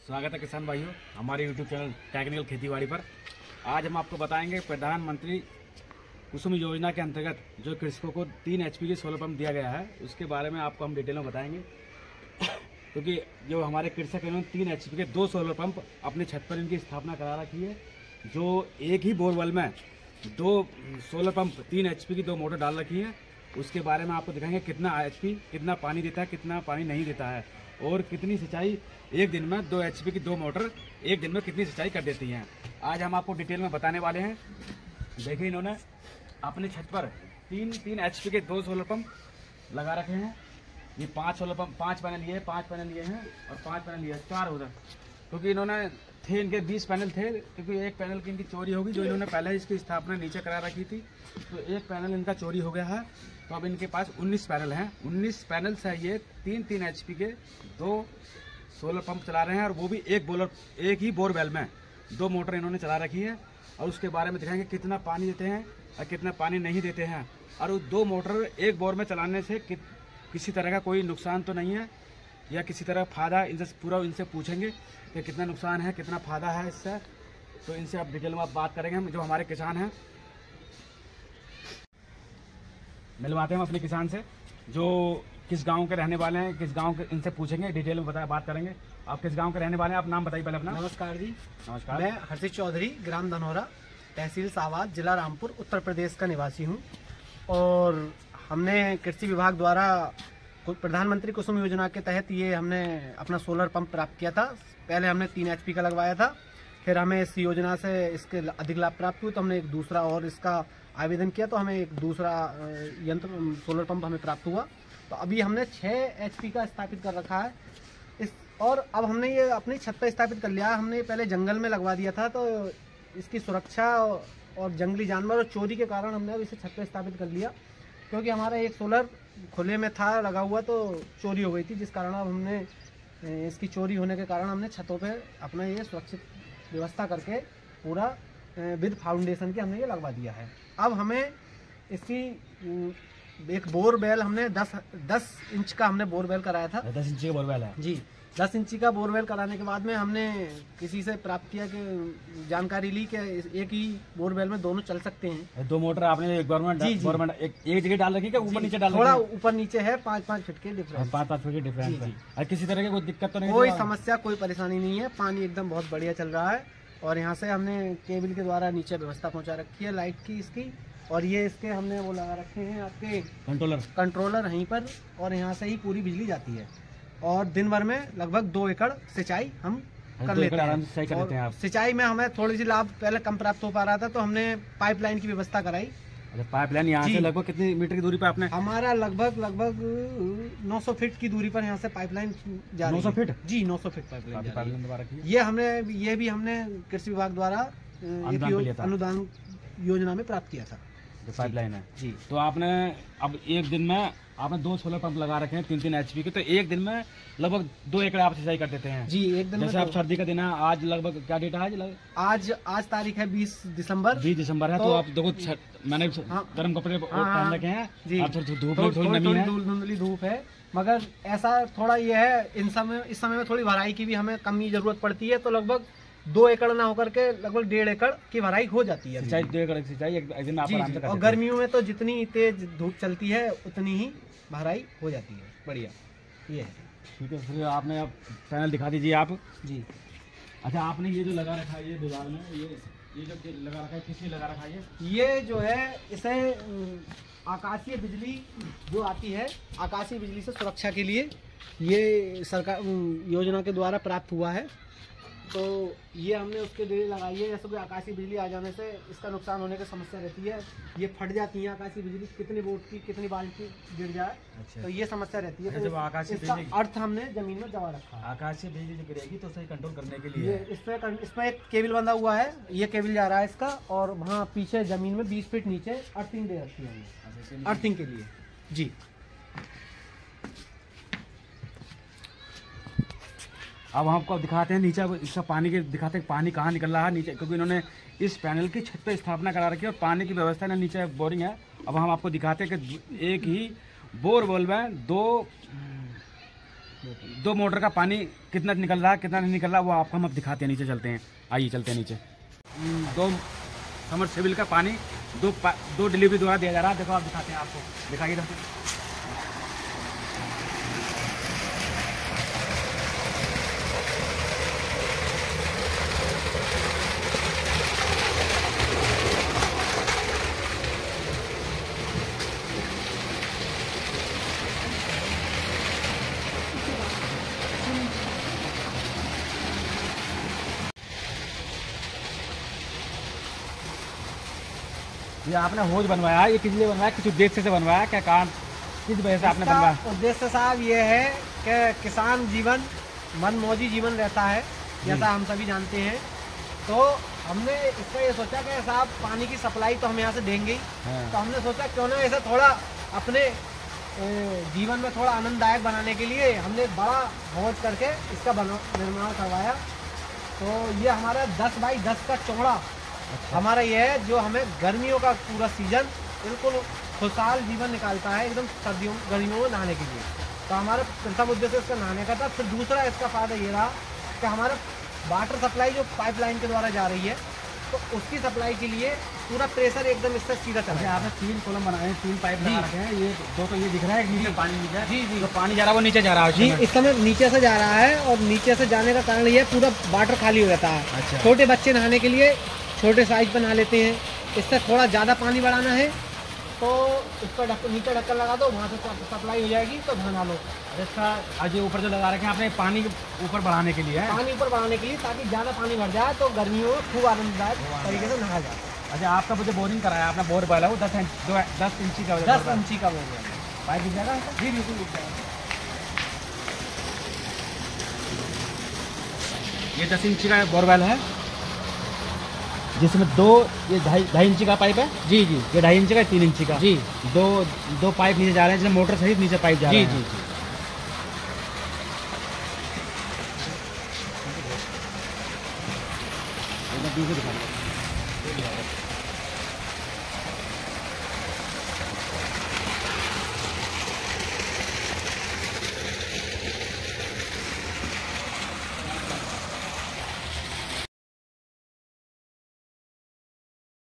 स्वागत है किसान भाइयों हमारे YouTube चैनल टेक्निकल खेतीबाड़ी पर। आज हम आपको बताएंगे प्रधानमंत्री कुसुम योजना के अंतर्गत जो कृषकों को 3 HP के सोलर पंप दिया गया है उसके बारे में आपको हम डिटेल में बताएंगे। क्योंकि जो हमारे कृषक हैं उन्होंने 3 HP के 2 सोलर पंप अपनी छत पर इनकी स्थापना करा रखी है। जो एक ही बोरवेल में 2 सोलर पंप 3 HP की 2 मोटर डाल रखी है, उसके बारे में आपको दिखाएंगे कितना HP कितना पानी देता है, कितना पानी नहीं देता है और कितनी सिंचाई एक दिन में 2 HP की 2 मोटर एक दिन में कितनी सिंचाई कर देती हैं। आज हम आपको डिटेल में बताने वाले हैं। देखिए इन्होंने अपनी छत पर 3 HP के 2 सोलर पंप लगा रखे हैं। ये 5 सोलर पंप 5 पैनल लिए 5 पैनल लिए हैं और 5 पैनल लिए 4 उधर, क्योंकि इन्होंने थे इनके 20 पैनल थे, क्योंकि एक पैनल की इनकी चोरी होगी। जो इन्होंने पहले इसकी स्थापना नीचे करा रखी थी तो एक पैनल इनका चोरी हो गया है। तो अब इनके पास 19 पैनल हैं। 19 पैनल से ये 3 HP के 2 सोलर पंप चला रहे हैं और वो भी एक ही बोरवेल में 2 मोटर इन्होंने चला रखी है। और उसके बारे में दिखाएंगे कितना पानी देते हैं और कितना पानी नहीं देते हैं। और वो 2 मोटर एक बोर में चलाने से किसी तरह का कोई नुकसान तो नहीं है या किसी तरह फायदा, इनसे पूछेंगे कि कितना नुकसान है कितना फायदा है इससे। तो इनसे आप डिटेल में आप बात करेंगे। हम जो हमारे किसान हैं मिलवाते हैं हम अपने किसान से जो किस गांव के रहने वाले हैं, किस गांव के, इनसे पूछेंगे डिटेल में बात करेंगे। आप किस गांव के रहने वाले हैं, आप नाम बताइए पहले अपना। नमस्कार जी। नमस्कार। मैं हर्षित चौधरी, ग्राम धनौरा, तहसील सावात, जिला रामपुर, उत्तर प्रदेश का निवासी हूं। और हमने कृषि विभाग द्वारा प्रधानमंत्री कुसुम योजना के तहत ये हमने अपना सोलर पंप प्राप्त किया था। पहले हमने 3 HP का लगवाया था, फिर हमें इस योजना से इसके अधिक लाभ प्राप्त हुए तो हमने एक दूसरा और इसका आवेदन किया तो हमें एक दूसरा यंत्र सोलर पंप हमें प्राप्त हुआ। तो अभी हमने 6 HP का स्थापित कर रखा है और अब हमने ये अपनी छत पर स्थापित कर लिया। हमने पहले जंगल में लगवा दिया था तो इसकी सुरक्षा और जंगली जानवर और चोरी के कारण हमने अब इसे छत पर स्थापित कर लिया, क्योंकि हमारा एक सोलर खुले में था लगा हुआ तो चोरी हो गई थी, जिस कारण अब हमने इसकी चोरी होने के कारण हमने छतों पे अपना ये सुरक्षित व्यवस्था करके पूरा विद फाउंडेशन के हमने ये लगवा दिया है। अब हमें इसकी एक बोरवेल हमने 10 इंच का हमने बोरवेल कराया था। 10 इंच का बोरवेल है जी। 10 इंची का बोरवेल कराने के बाद में हमने किसी से प्राप्त किया कि जानकारी ली कि एक ही बोरवेल में दोनों चल सकते हैं। 2 मोटर आपने गवर्नमेंट एक जगह डाल रखी है, ऊपर नीचे डाल रखी है? थोड़ा ऊपर नीचे है, 5-5 फीट के डिफरेंस। 5-5 फीट के डिफरेंस है। और किसी तरह की कोई दिक्कत तो नहीं? कोई समस्या कोई परेशानी नहीं है, पानी एकदम बहुत बढ़िया चल रहा है। और यहाँ से हमने केबल के द्वारा नीचे व्यवस्था पहुँचा रखी है लाइट की इसकी। और ये इसके हमने वो लगा रखे हैं आपके कंट्रोलर यहीं पर, और यहाँ से ही पूरी बिजली जाती है। और दिन भर में लगभग 2 एकड़ सिंचाई हम कर लेते हैं। आराम से सिंचाई कर लेते हैं आप? सिंचाई में हमें थोड़ी सी लाभ पहले कम प्राप्त हो पा रहा था तो हमने पाइपलाइन की व्यवस्था कराई। अच्छा, पाइपलाइन यहाँ से लगभग कितनी मीटर की दूरी पर आपने? हमारा लगभग 900 फीट की दूरी पर यहाँ से पाइपलाइन जा रही है। 900 फीट जी, 900 फीट पाइपलाइन द्वारा ये भी हमने कृषि विभाग द्वारा अनुदान योजना में प्राप्त किया था। पाइपलाइन है जी। तो आपने अब एक दिन में आपने 2 सोलर पंप लगा रखे हैं 3 HP के, तो एक दिन में लगभग 2 एकड़ आप सिंचाई कर देते हैं जी। एक दिन जैसे आप सर्दी का दिन है, आज लगभग क्या डेट है? आज तारीख है 20 दिसंबर है। तो आप देखो मैंने गर्म कपड़े पहन रखे हैं जी। धुंधली धूप है, मगर ऐसा थोड़ा ये है इस समय में थोड़ी भराई की भी हमें कम की जरूरत पड़ती है। तो लगभग 2 एकड़ ना होकर के लगभग 1.5 एकड़ की भराई हो जाती है। सिंचाई 2 एकड़ सिंचाई एक दिन में आप आराम से कर सकते हैं। और गर्मियों में तो जितनी तेज धूप चलती है उतनी ही भराई हो जाती है। बढ़िया ये है। ठीक है, फिर आपने अब पैनल दिखा दीजिए आप जी। अच्छा, आपने ये जो लगा रखा है ये दीवार में ये जो लगा रखा है किस लिए लगा रखा है? ये जो है इसे आकाशीय बिजली जो आती है, आकाशीय बिजली से सुरक्षा के लिए ये सरकार योजना के द्वारा प्राप्त हुआ है। तो ये हमने उसके लिए लगाई है। जैसे कोई आकाशीय बिजली आ जाने से इसका नुकसान होने की समस्या रहती है, ये फट जाती है आकाशीय बिजली, कितनी वोल्ट की कितनी बाल्टी गिर जाए। अच्छा। तो ये समस्या रहती है। तो आकाशीय बिजली अर्थ हमने जमीन में दबा रखा है। आकाशीय बिजली जो गिरेगी तो सही कंट्रोल करने के लिए इसमें एक केबल बंधा हुआ है, ये केबल जा रहा है इसका, और वहाँ पीछे जमीन में 20 फीट नीचे अर्थिंग दे रखी है अर्थिंग के लिए जी। अब हम आपको दिखाते हैं नीचे इसका पानी के दिखाते हैं पानी कहाँ निकल रहा है नीचे, क्योंकि इन्होंने इस पैनल की छत पे स्थापना करा रखी है और पानी की व्यवस्था है नीचे बोरिंग है। अब हम आपको दिखाते हैं कि एक ही बोरवेल में 2 दो मोटर का पानी कितना निकल रहा है कितना नहीं निकल रहा वो आपको हम अब दिखाते हैं। नीचे चलते हैं, आइए चलते हैं नीचे। दो समरसेबल का पानी दो डिलीवरी द्वारा दिया जा रहा है। देखो आप दिखाते हैं, आपको दिखाइए इधर से। ये आपने होज बनवाया है, ये किस लिए बनवाया, किस उद्देश्य से बनवाया, क्या कारण, किस वजह से आपने बनवाया? उद्देश्य साहब ये है कि किसान जीवन मनमौजी जीवन रहता है, जैसा हम सभी जानते हैं। तो हमने इसका ये सोचा कि साहब पानी की सप्लाई तो हम यहाँ से देंगे ही, तो हमने सोचा क्यों ना ऐसा थोड़ा अपने जीवन में थोड़ा आनंददायक बनाने के लिए हमने बड़ा होज करके इसका निर्माण करवाया। तो ये हमारा 10 बाई 10 का चौड़ा हमारा ये है, जो हमें गर्मियों का पूरा सीजन बिल्कुल खुशहाल जीवन निकालता है, एकदम सर्दियों गर्मियों में नहाने के लिए। तो हमारा प्रथम उद्देश्य इसका नहाने का था। फिर दूसरा इसका फायदा ये रहा कि हमारा वाटर सप्लाई जो पाइपलाइन के द्वारा जा रही है, तो उसकी सप्लाई के लिए पूरा प्रेशर एकदम इससे सीधा चल रहा है। आपने 3 कॉलम बनाए हैं, 3 पाइप लगा रखे हैं, ये दो तो ये दिख रहा है, एक नीचे पानी नीचे। जी जी, तो पानी जा रहा है वो नीचे जा रहा है जी, इस समय नीचे से जा रहा है, और नीचे से जाने का कारण ये पूरा वाटर खाली हो जाता है। अच्छा। छोटे बच्चे नहाने के लिए छोटे साइज पर नहा लेते हैं, इससे थोड़ा ज़्यादा पानी बढ़ाना है तो इस पर नीचे ढक्कन लगा दो, वहाँ से सप्लाई हो जाएगी तो नहा लो। इसका आज ये ऊपर जो लगा रखे हैं आपने, पानी ऊपर बढ़ाने के लिए है, पानी ऊपर बढ़ाने के लिए, ताकि ज़्यादा पानी भर जाए तो गर्मियों में खूब आनंददायक तरीके से नहा जाए। अच्छा, आपका मुझे बोरिंग कराया आपने, बोर वाला वो 10 इंची का 10 इंची का बोर है। पाइप दिख जाएगा? जी बिल्कुल दिख जाएगा। ये 10 इंची का बोरवेल है, जिसमें ये 2.5 इंची का पाइप है। जी जी, ये 2.5 इंची का, 3 इंची का। जी, दो पाइप नीचे जा रहे हैं, जिसमें मोटर सहित नीचे पाइप जा रहे हैं। जी जी, जी दिखा